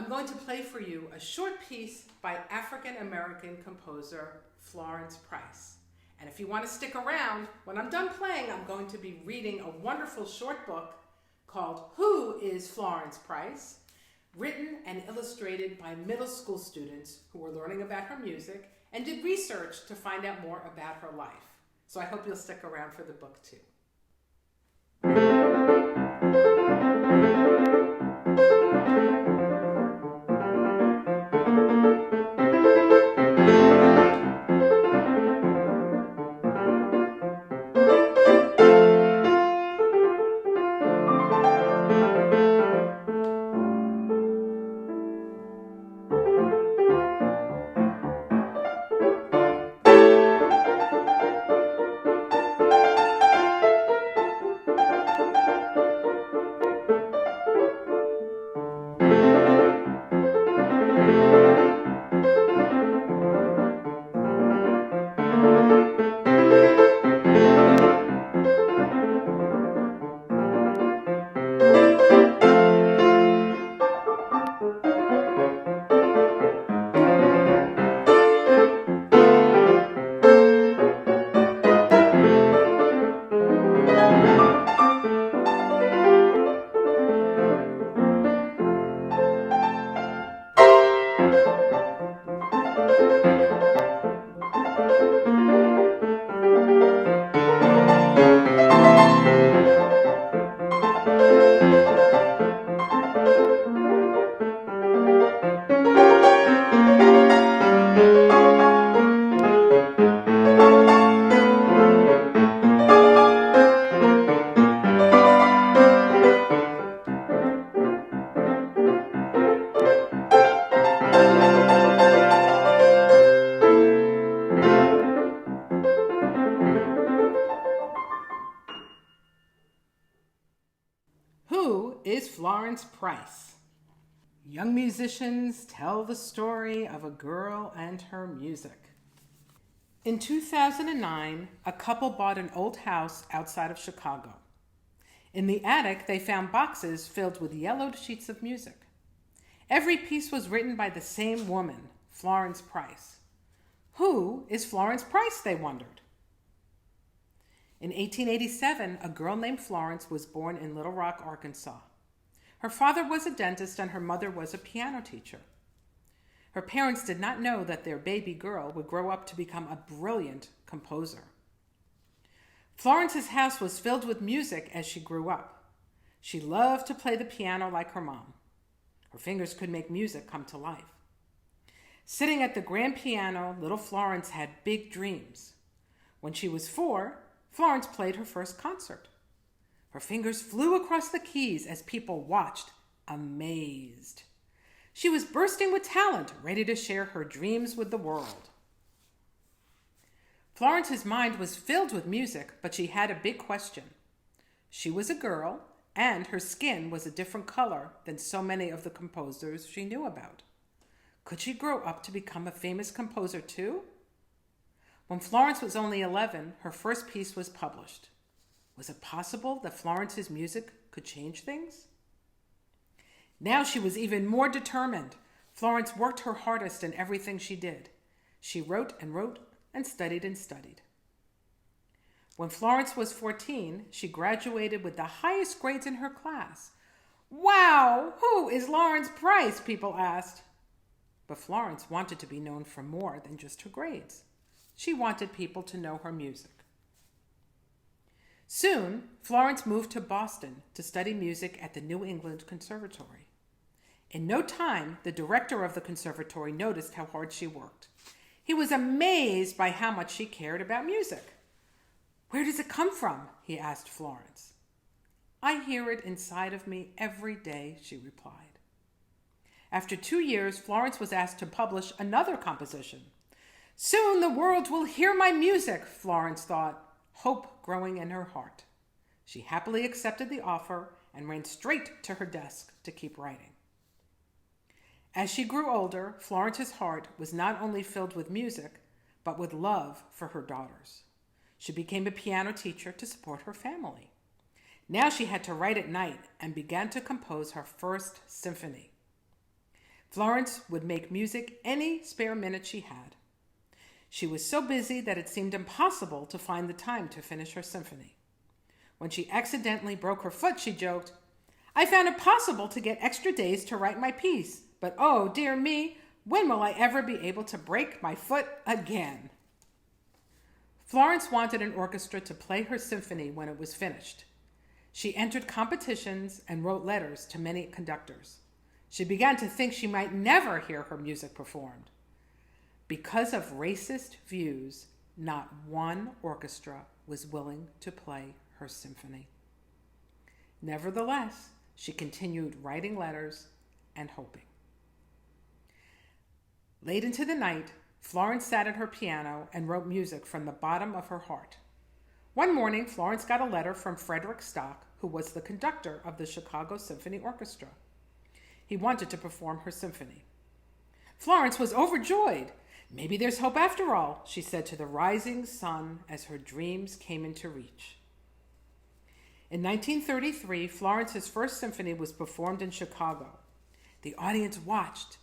I'm going to play for you a short piece by African-American composer Florence Price. And if you want to stick around, when I'm done playing, I'm going to be reading a wonderful short book called Who is Florence Price?, written and illustrated by middle school students who were learning about her music and did research to find out more about her life. So I hope you'll stick around for the book too. Who is Florence Price? Young musicians tell the story of a girl and her music. In 2009, a couple bought an old house outside of Chicago. In the attic, they found boxes filled with yellowed sheets of music. Every piece was written by the same woman, Florence Price. Who is Florence Price, they wondered. In 1887, a girl named Florence was born in Little Rock, Arkansas. Her father was a dentist and her mother was a piano teacher. Her parents did not know that their baby girl would grow up to become a brilliant composer. Florence's house was filled with music as she grew up. She loved to play the piano like her mom. Her fingers could make music come to life. Sitting at the grand piano, little Florence had big dreams. When she was 4, Florence played her first concert. Her fingers flew across the keys as people watched, amazed. She was bursting with talent, ready to share her dreams with the world. Florence's mind was filled with music, but she had a big question. She was a girl, and her skin was a different color than so many of the composers she knew about. Could she grow up to become a famous composer too? When Florence was only 11, her first piece was published. Was it possible that Florence's music could change things? Now she was even more determined. Florence worked her hardest in everything she did. She wrote and studied and studied. When Florence was 14, she graduated with the highest grades in her class. Wow, who is Florence Price? People asked. But Florence wanted to be known for more than just her grades. She wanted people to know her music. Soon, Florence moved to Boston to study music at the New England Conservatory. In no time, the director of the conservatory noticed how hard she worked. He was amazed by how much she cared about music. "Where does it come from?" he asked Florence. "I hear it inside of me every day," she replied. After 2 years, Florence was asked to publish another composition. Soon the world will hear my music, Florence thought, hope growing in her heart. She happily accepted the offer and ran straight to her desk to keep writing. As she grew older, Florence's heart was not only filled with music, but with love for her daughters. She became a piano teacher to support her family. Now she had to write at night and began to compose her first symphony. Florence would make music any spare minute she had. She was so busy that it seemed impossible to find the time to finish her symphony. When she accidentally broke her foot, she joked, "I found it possible to get extra days to write my piece, but oh dear me, when will I ever be able to break my foot again?" Florence wanted an orchestra to play her symphony when it was finished. She entered competitions and wrote letters to many conductors. She began to think she might never hear her music performed. Because of racist views, not one orchestra was willing to play her symphony. Nevertheless, she continued writing letters and hoping. Late into the night, Florence sat at her piano and wrote music from the bottom of her heart. One morning, Florence got a letter from Frederick Stock, who was the conductor of the Chicago Symphony Orchestra. He wanted to perform her symphony. Florence was overjoyed. "Maybe there's hope after all," she said to the rising sun as her dreams came into reach. In 1933, Florence's first symphony was performed in Chicago. The audience watched,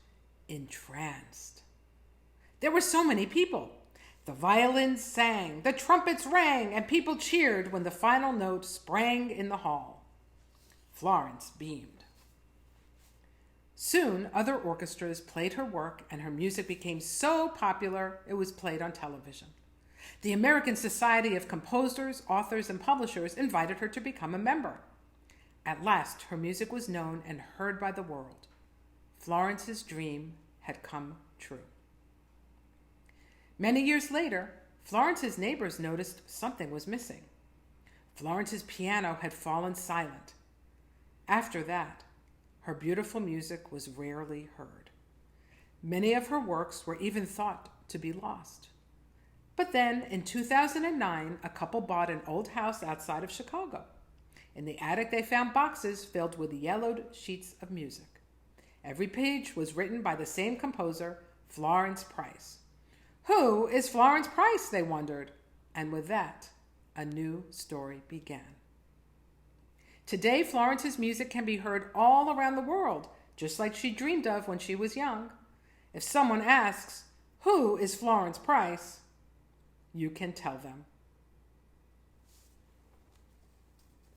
entranced. There were so many people. The violins sang, the trumpets rang, and people cheered when the final note sprang in the hall. Florence beamed. Soon, other orchestras played her work, and her music became so popular it was played on television. The American Society of Composers, Authors, and Publishers invited her to become a member. At last, her music was known and heard by the world. Florence's dream had come true. Many years later, Florence's neighbors noticed something was missing. Florence's piano had fallen silent. After that, her beautiful music was rarely heard. Many of her works were even thought to be lost. But then, in 2009, a couple bought an old house outside of Chicago. In the attic, they found boxes filled with yellowed sheets of music. Every page was written by the same composer, Florence Price. Who is Florence Price, they wondered. And with that, a new story began. Today, Florence's music can be heard all around the world, just like she dreamed of when she was young. If someone asks, "Who is Florence Price?" you can tell them.